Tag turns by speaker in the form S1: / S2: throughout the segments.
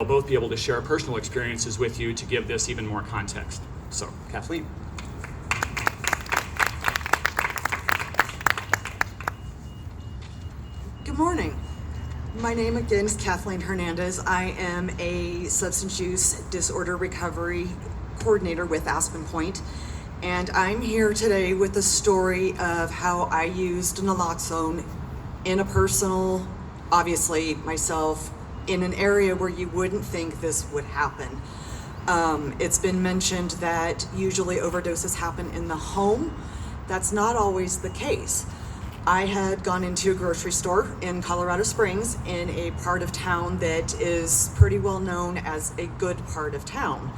S1: They'll both be able to share personal experiences with you to give this even more context. So, Kathleen.
S2: Good morning. My name again is Kathleen Hernandez. I am a substance use disorder recovery coordinator with AspenPointe's, and I'm here today with the story of how I used naloxone in a personal, obviously myself, in an area where you wouldn't think this would happen. It's been mentioned that usually overdoses happen in the home. That's not always the case. I had gone into a grocery store in Colorado Springs in a part of town that is pretty well known as a good part of town.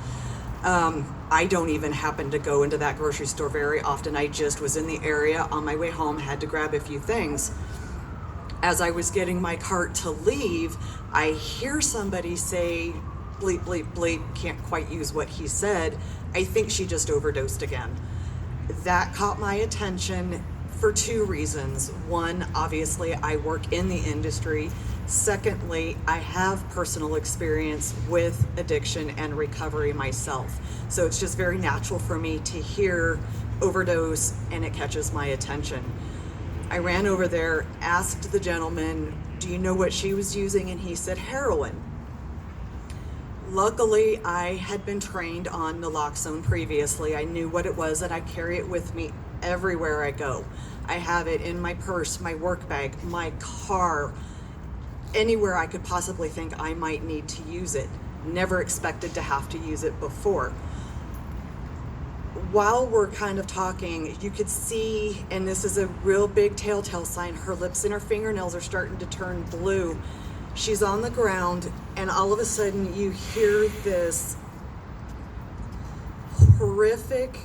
S2: I don't even happen to go into that grocery store very often. I just was in the area on my way home, had to grab a few things. As I was getting my cart to leave, I hear somebody say, bleep, bleep, bleep, can't quite use what he said. I think she just overdosed again. That caught my attention for two reasons. One, obviously, I work in the industry. Secondly, I have personal experience with addiction and recovery myself. So it's just very natural for me to hear overdose and it catches my attention. I ran over there, asked the gentleman, do you know what she was using? And he said heroin. Luckily, I had been trained on naloxone previously. I knew what it was and I carry it with me everywhere I go. I have it in my purse, my work bag, my car, anywhere I could possibly think I might need to use it. Never expected to have to use it before. While we're kind of talking, you could see, and this is a real big telltale sign, her lips and her fingernails are starting to turn blue. She's on the ground, and all of a sudden you hear this horrific,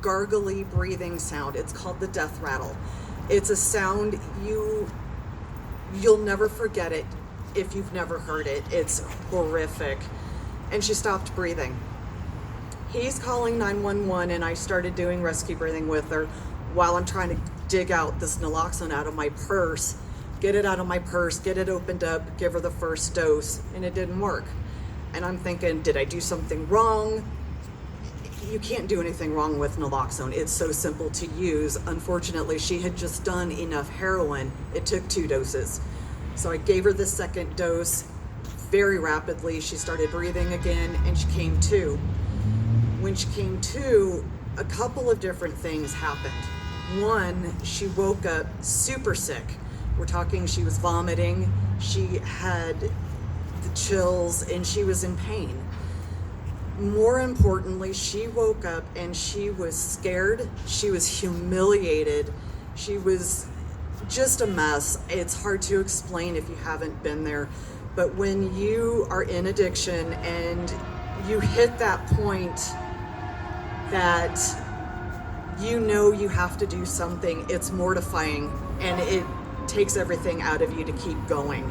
S2: gargly breathing sound. It's called the death rattle. It's a sound you'll never forget it if you've never heard it. It's horrific. And she stopped breathing. He's calling 911 and I started doing rescue breathing with her while I'm trying to dig out this naloxone out of my purse, get it out of my purse, get it opened up, give her the first dose, and it didn't work. And I'm thinking, did I do something wrong? You can't do anything wrong with naloxone. It's so simple to use. Unfortunately, she had just done enough heroin. It took 2 doses. So I gave her the second dose very rapidly. She started breathing again and she came to. When she came to, a couple of different things happened. One, she woke up super sick. We're talking, she was vomiting, she had the chills, and she was in pain. More importantly, she woke up and she was scared, she was humiliated, she was just a mess. It's hard to explain if you haven't been there, but when you are in addiction and you hit that point that you know you have to do something, it's mortifying and it takes everything out of you to keep going.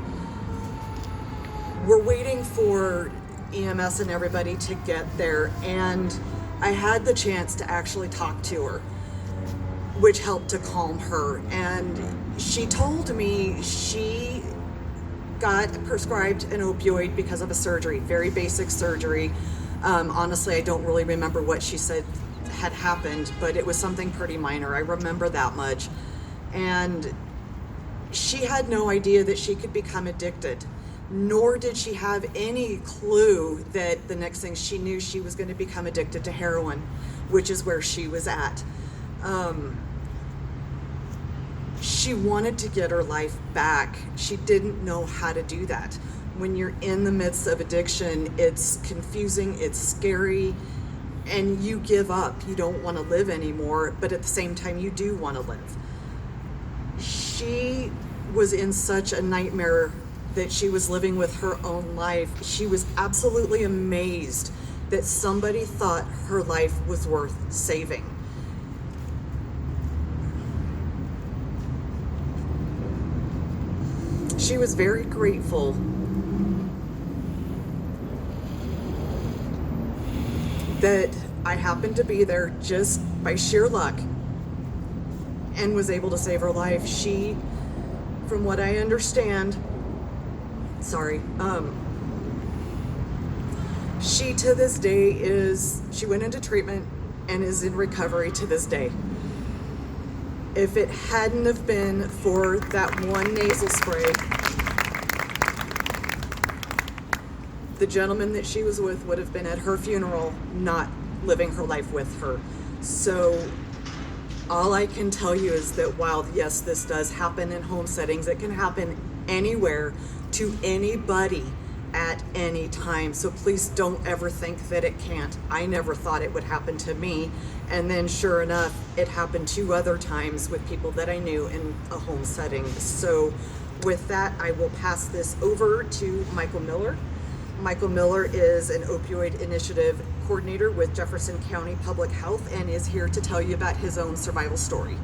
S2: We're waiting for EMS and everybody to get there, and I had the chance to actually talk to her, which helped to calm her. And she told me she got prescribed an opioid because of a surgery, very basic surgery. Honestly, I don't really remember what she said had happened, but it was something pretty minor. I remember that much. And she had no idea that she could become addicted, nor did she have any clue that the next thing she knew, she was going to become addicted to heroin, which is where she was at. She wanted to get her life back. She didn't know how to do that. When you're in the midst of addiction, it's confusing, it's scary, and you give up. You don't want to live anymore, but at the same time, you do want to live. She was in such a nightmare that she was living with her own life. She was absolutely amazed that somebody thought her life was worth saving. She was very grateful that I happened to be there just by sheer luck and was able to save her life. She, from what I understand, She to this day she went into treatment and is in recovery to this day. If it hadn't have been for that one nasal spray, the gentleman that she was with would have been at her funeral, not living her life with her. So all I can tell you is that while, yes, this does happen in home settings, it can happen anywhere to anybody at any time. So please don't ever think that it can't. I never thought it would happen to me. And then sure enough, it happened 2 other times with people that I knew in a home setting. So with that, I will pass this over to Michael Miller. Michael Miller is an opioid initiative coordinator with Jefferson County Public Health and is here to tell you about his own survival story.